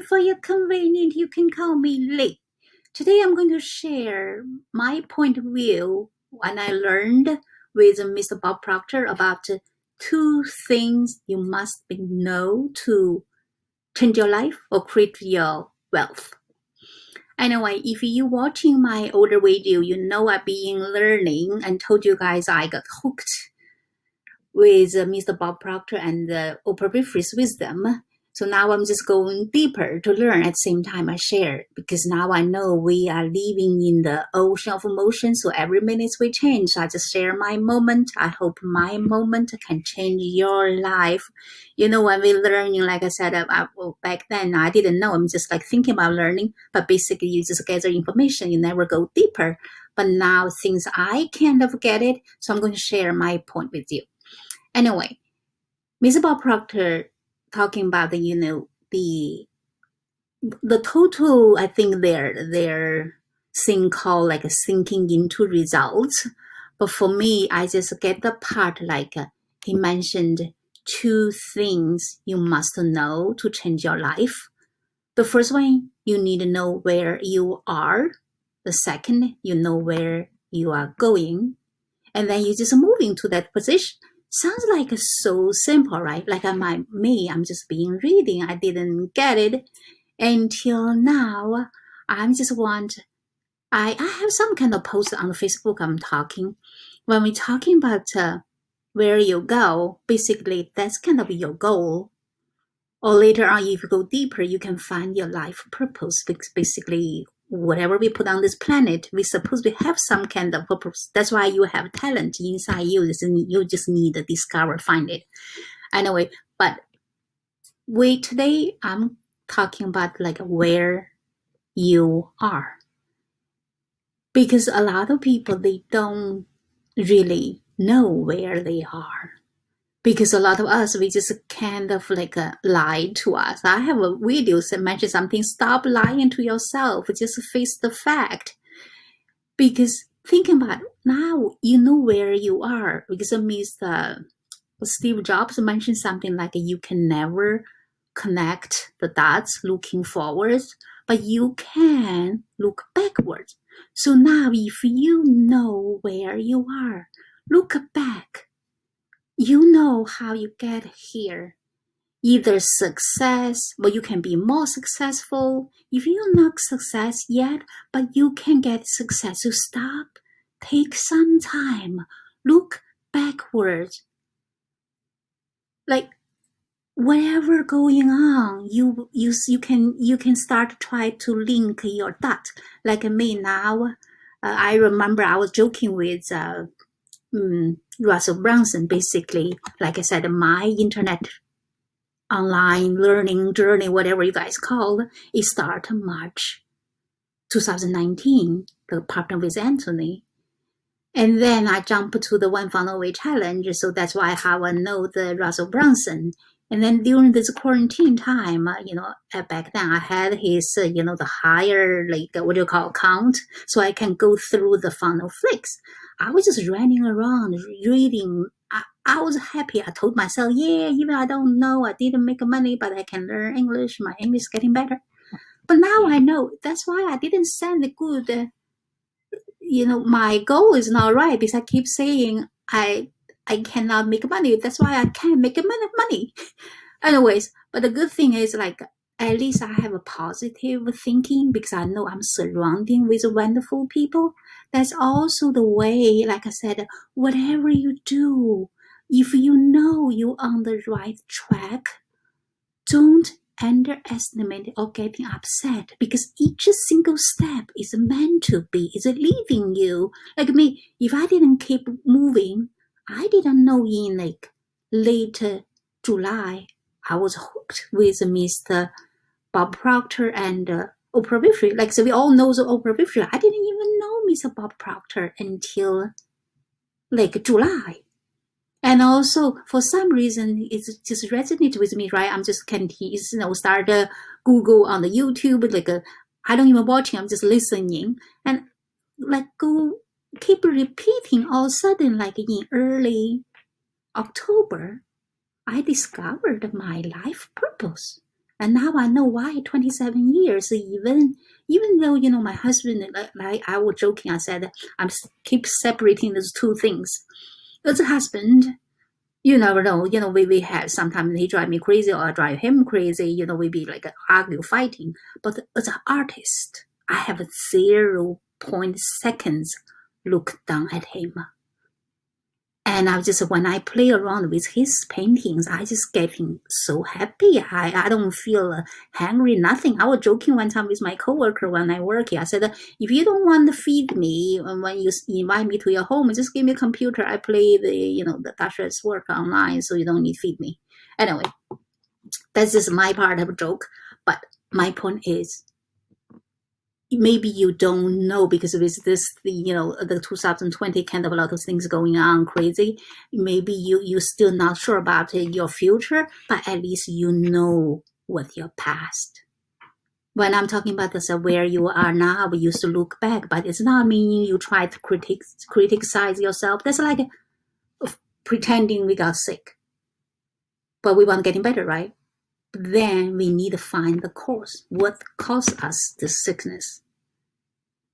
for your convenience, you can call me Lee. Today I'm going to share my point of view when I learned with Mr. Bob Proctor about 2 things you must know to change your life or create your wealth. Anyway, if you're watching my older video, you know I've been learning and told you guys I got hooked with Mr. Bob Proctor and Oprah Winfrey's wisdom. So now I'm just going deeper to learn at the same time I share, because now I know we are living in the ocean of emotion, so every minute we change. I just share my moment. I hope my moment can change your life. You know, when we're learning, like I said, back then I didn't know. I'm just like thinking about learning, but basically you just gather information. You never go deeper. But now since I kind of get it, so I'm going to share my point with you. Anyway, Mr. Bob Proctor talking about the total, I think their thing called like sinking into results. But for me, I just get the part like he mentioned 2 things you must know to change your life. The first one, you need to know where you are. The second, you know where you are going. And then you just moving to that position. Sounds like so simple, right? Like I'm just being reading. I didn't get it until now. I have some kind of post on Facebook I'm talking. When we're talking about where you go, basically that's kind of your goal. Or later on, if you go deeper, you can find your life purpose. Because basically, whatever we put on this planet, we suppose we have some kind of purpose. That's why you have talent inside you. You just need to discover, find it. Anyway, but today I'm talking about like where you are. Because a lot of people, they don't really know where they are. Because a lot of us, we just kind of like lie to us. I have a video that mentions something, stop lying to yourself, just face the fact. Because think about it, now you know where you are. Because it means Steve Jobs mentioned something like you can never connect the dots looking forwards, but you can look backwards. So now if you know where you are, look back. You know how you get here. Either success, but you can be more successful. If you're not success yet, but you can get success, so stop, take some time, look backwards. Like whatever going on, you can start to try to link your dot. Like me now, I remember I was joking with Russell Brunson. Basically, like I said, my internet online learning journey, whatever you guys call it, started March 2019, the partner with Anthony. And then I jumped to the One Funnel Away Challenge, so that's why how I know the Russell Brunson. And then during this quarantine time, back then I had his, the higher, like, account, so I can go through the funnel flicks. I was just running around reading. I was happy. I told myself, yeah, even I don't know, I didn't make money, but I can learn English. My English is getting better. But now I know. That's why I didn't send the good. My goal is not right because I keep saying I cannot make money. That's why I can't make money. Anyways, but the good thing is like at least I have a positive thinking because I know I'm surrounding with wonderful people. That's also the way, like I said, whatever you do, if you know you're on the right track, don't underestimate or getting upset because each single step is meant to be, is leading you. Like me, if I didn't keep moving, I didn't know in like late July, I was hooked with Mr. Bob Proctor and Oprah Winfrey. Like, so we all know the Oprah Winfrey. I didn't even know Mr. Bob Proctor until like July. And also, for some reason, it just resonated with me, right? I'm just start Google on the YouTube, like I don't even watching, I'm just listening. And like keep repeating all of a sudden, like in early October, I discovered my life purpose. And now I know why 27 years, even though, my husband, like I was joking, I said, keep separating those two things. As a husband, you never know, we have, sometimes he drive me crazy or I drive him crazy, we be like argue, fighting. But as an artist, I have 0.2 seconds look down at him. And when I play around with his paintings, I just getting so happy. I don't feel hungry, nothing. I was joking one time with my coworker when I work here. I said, if you don't want to feed me when you invite me to your home, just give me a computer. I play the Dashuai's work online, so you don't need to feed me. Anyway, that's just my part of a joke. But my point is, maybe you don't know, because with this, the 2020 kind of a lot of things going on crazy. Maybe you're still not sure about your future, but at least you know what your past. When I'm talking about this, where you are now, we used to look back, but it's not meaning you try to criticize yourself. That's like pretending we got sick, but we want getting better, right? Then we need to find the cause. What caused us this sickness?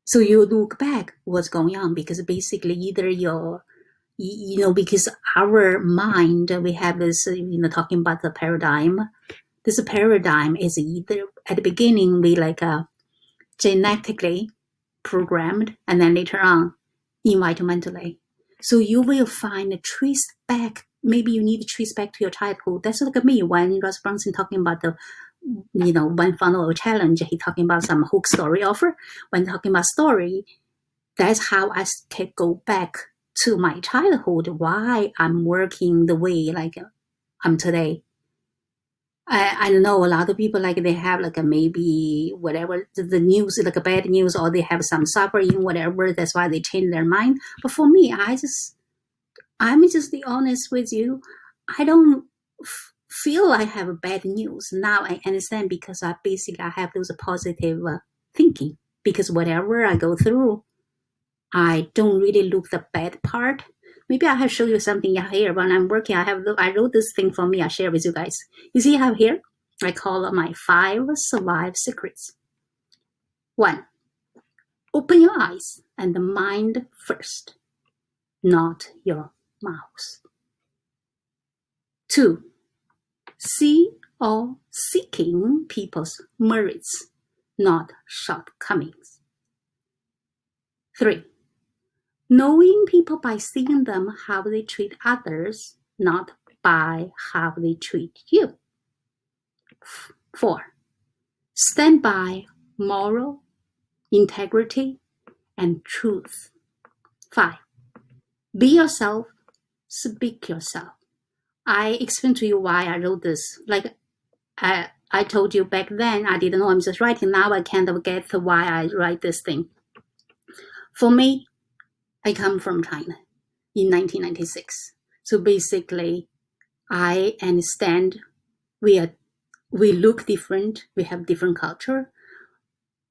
So you look back what's going on, because basically either because our mind, we have this, talking about the paradigm. This paradigm is either at the beginning we genetically programmed, and then later on environmentally. So you will find a trace back. Maybe you need to trace back to your childhood. That's like me when Brunson talking about the one funnel challenge. He talking about some hook story offer. When talking about story, that's how I can go back to my childhood. Why I'm working the way I'm today. I know a lot of people they have maybe whatever the news, a bad news, or they have some suffering, whatever. That's why they change their mind. But for me, I'm just be honest with you. I don't feel I have bad news. Now I understand, because I have those positive thinking. Because whatever I go through, I don't really look the bad part. Maybe I have show you something here when I'm working. I wrote this thing for me. I share with you guys. You see, I have here. I call my 5 survive secrets. 1, open your eyes and the mind first, not your mouth. 2, see or seeking people's merits, not shortcomings. 3, knowing people by seeing them how they treat others, not by how they treat you. 4, stand by moral, integrity, and truth. 5, be yourself, speak yourself. I explained to you why I wrote this. I told you back then, I didn't know I'm just writing. Now I kind of get why I write this thing. For me, I come from China in 1996. So basically, I understand we look different. We have different culture.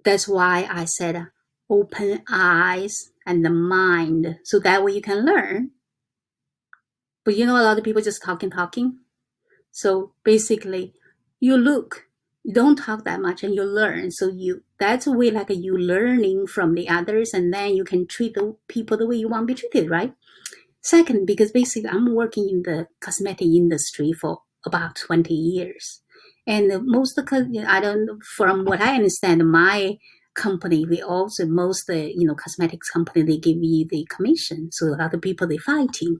That's why I said open eyes and the mind, so that way you can learn. But a lot of people just talking. So basically, you look, you don't talk that much, and you learn. So that's a way you learning from the others, and then you can treat the people the way you want to be treated, right? Second, because basically I'm working in the cosmetic industry for about 20 years. And from what I understand, my company, most cosmetics company, they give you the commission. So a lot of people, they fighting.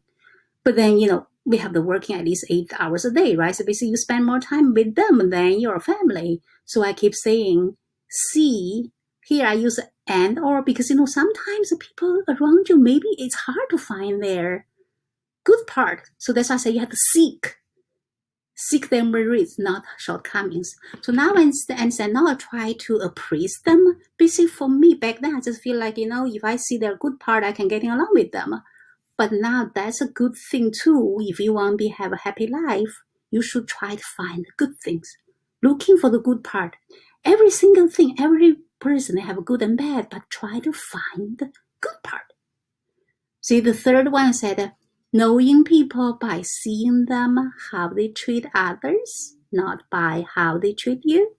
But then, we have the working at least 8 hours a day, right? So basically you spend more time with them than your family. So I keep saying, see, here I use and or, because, sometimes the people around you, maybe it's hard to find their good part. So that's why I say you have to seek their merits, not shortcomings. So now I understand, now I try to appraise them. Basically for me, back then, I just feel like, if I see their good part, I can get along with them. But now that's a good thing too. If you want to have a happy life, you should try to find the good things. Looking for the good part. Every single thing, every person, they have a good and bad, but try to find the good part. See, the third one said, knowing people by seeing them how they treat others, not by how they treat you.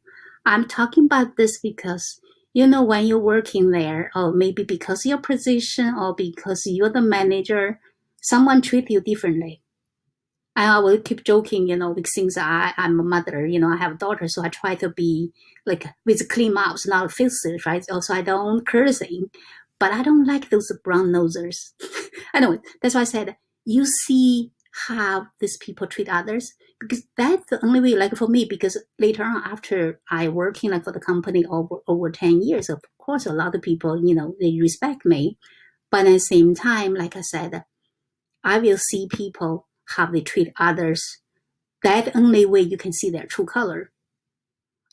I'm talking about this because, when you're working there, or maybe because of your position or because you're the manager, someone treat you differently. I will keep joking, because since I'm a mother, I have a daughter, so I try to be like with clean mouth, not faces, right? Also, I don't cursing, but I don't like those brown nosers. Anyway, that's why I said you see how these people treat others, because that's the only way. Like for me, because later on after I working like for the company over 10 years, of course, a lot of people, they respect me, but at the same time, like I said, I will see people how they treat others. That only way you can see their true color.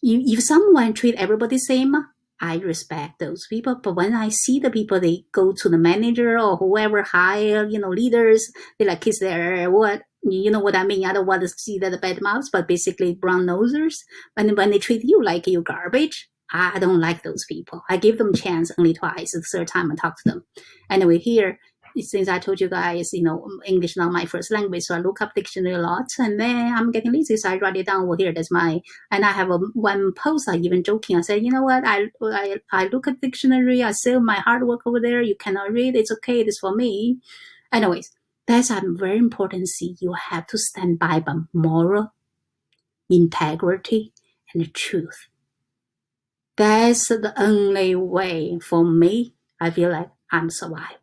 If someone treat everybody same, I respect those people. But when I see the people, they go to the manager or whoever hire, leaders, they like kiss their what, you know what I mean? I don't want to see that bad mouths, but basically brown nosers. And when they treat you like you garbage, I don't like those people. I give them a chance only twice. The third time I talk to them. Anyway, here, since I told you guys, English not my first language, so I look up dictionary a lot, and then I'm getting lazy, so I write it down over here. And I have one post, I even joking, I said, you know what, I look at dictionary, I say my hard work over there, you cannot read, it's okay, it is for me. Anyways, that's a very important. See, you have to stand by moral integrity and truth. That's the only way for me. I feel like I'm survived.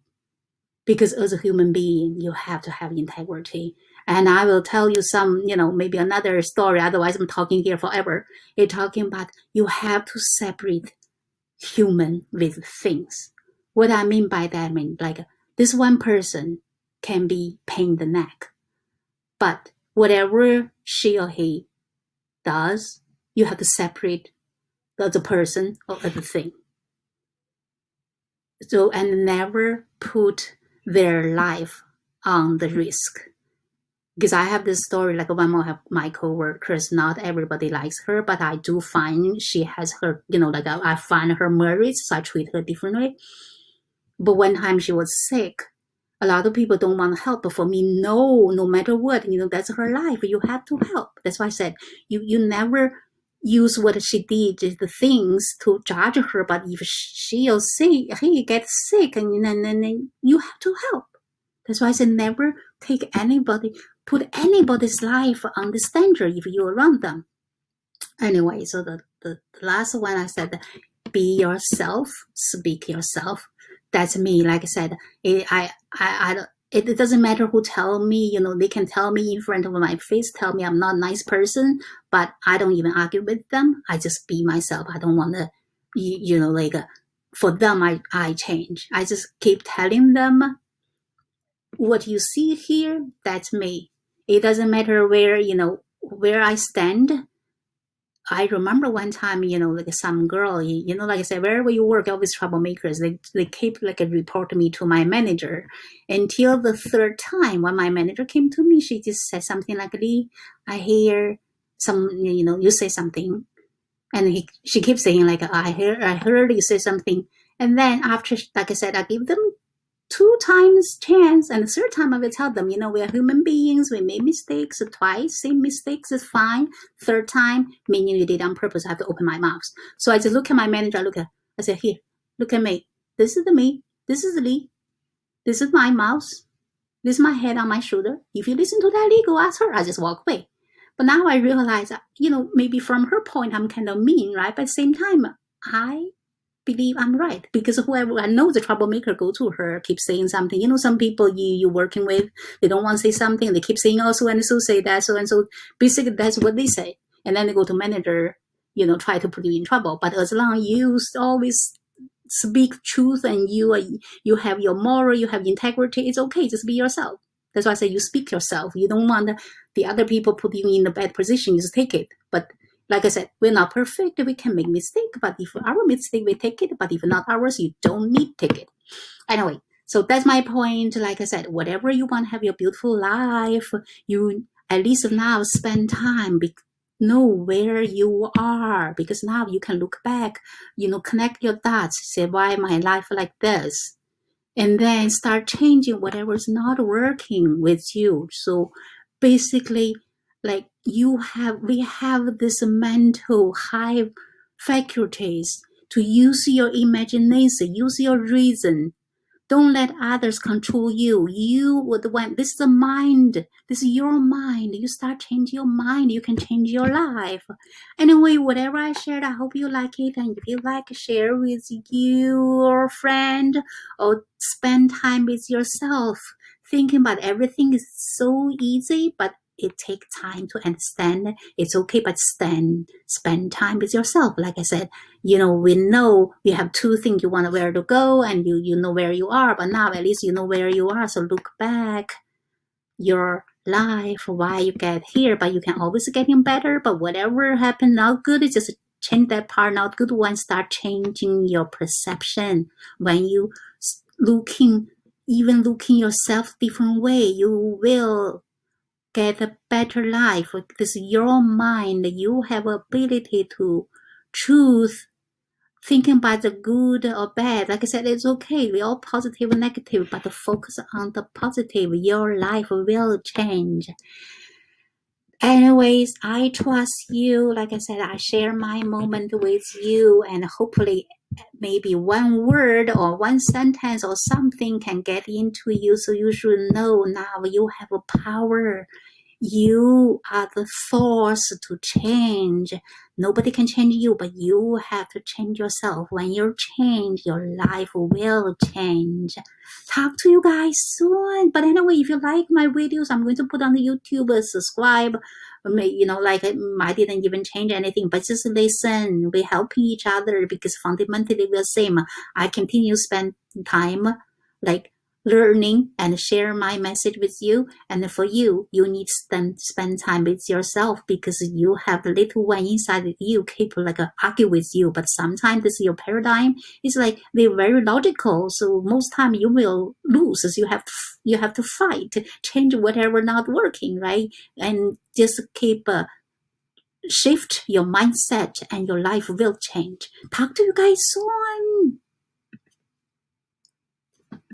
Because as a human being, you have to have integrity. And I will tell you some, maybe another story. Otherwise, I'm talking here forever. It's talking about you have to separate human with things. What I mean by that, I mean like this one person can be pain in the neck, but whatever she or he does, you have to separate the person or the thing. So, and never put their life on the risk. Because I have this story, like one of my coworkers, not everybody likes her, but I do find she has her, like I find her merits, so I treat her differently. But one time she was sick, a lot of people don't want to help, but for me, no matter what, that's her life, you have to help. That's why I said, you never use what she did, the things to judge her, but if she or he gets sick, and then you have to help. That's why I said never put anybody's life on this danger if you're around them. Anyway, so the last one I said, be yourself, speak yourself. That's me. Like I said, it doesn't matter who tell me, they can tell me in front of my face, tell me I'm not a nice person, but I don't even argue with them. I just be myself. I don't want to, for them, I change. I just keep telling them, what you see here, that's me. It doesn't matter where I stand. I remember one time, like some girl, like I said, wherever you work, always troublemakers. They keep report me to my manager until the third time when my manager came to me, she just said something like, Lee, I hear you say something. And she keeps saying I heard you say something. And then after, like I said, I give them 2 times chance, and the third time I will tell them, we are human beings, we make mistakes twice, same mistakes is fine. Third time, meaning you did on purpose, I have to open my mouth. So I just look at my manager, I said, here, look at me. This is me. This is Lee. This is my mouth. This is my head on my shoulder. If you listen to that Lee, go ask her. I just walk away. But now I realize, maybe from her point, I'm kind of mean, right? But at the same time, I believe I'm right, because whoever I know the troublemaker go to her, keep saying something. Some people you're working with, they don't want to say something, they keep saying, oh, so and so say that, so and so. Basically, that's what they say, and then they go to manager, try to put you in trouble. But as long as you always speak truth and you have your moral, you have integrity, it's okay. Just be yourself. That's why I say you speak yourself. You don't want the other people put you in a bad position. You just take it. But like I said, we're not perfect. We can make mistake, but if our mistake, we take it. But if not ours, you don't need to take it. Anyway, so that's my point. Like I said, whatever you want to have your beautiful life, you at least now spend time, know where you are, because now you can look back, connect your dots, say, why my life like this? And then start changing whatever's not working with you. So basically, like we have this mental high faculties to use your imagination, use your reason. Don't let others control you. You were the one. This is the mind. This is your mind. You start changing your mind, you can change your life. Anyway, whatever I shared, I hope you like it. And if you like, share with your friend or spend time with yourself. Thinking about everything is so easy, but it takes time to understand. It's okay, but spend time with yourself. Like I said, we know you have two things. You want where to go and you know where you are, but now at least you know where you are. So look back your life, why you get here, but you can always getting better. But whatever happened, not good, just change that part, not good one. Start changing your perception. When you even looking yourself different way, you will get a better life. This is your mind. You have ability to choose thinking about the good or bad. Like I said, it's okay. We all positive and negative, but focus on the positive. Your life will change. Anyways, I trust you. Like I said, I share my moment with you, and hopefully maybe one word or one sentence or something can get into you, so you should know now you have a power. You are the force to change. Nobody can change you, but you have to change yourself. When you change, your life will change. Talk to you guys soon. But anyway, if you like my videos, I'm going to put on the YouTube, subscribe. Like I didn't even change anything, but just listen. We're helping each other because fundamentally we're the same. I continue to spend time like learning and share my message with you. And for you, you need to spend time with yourself because you have a little one inside of you capable like argue with you. But sometimes this your paradigm is like they're very logical. So most time you will lose. So you have to fight, change whatever not working, right? And just keep shift your mindset and your life will change. Talk to you guys soon.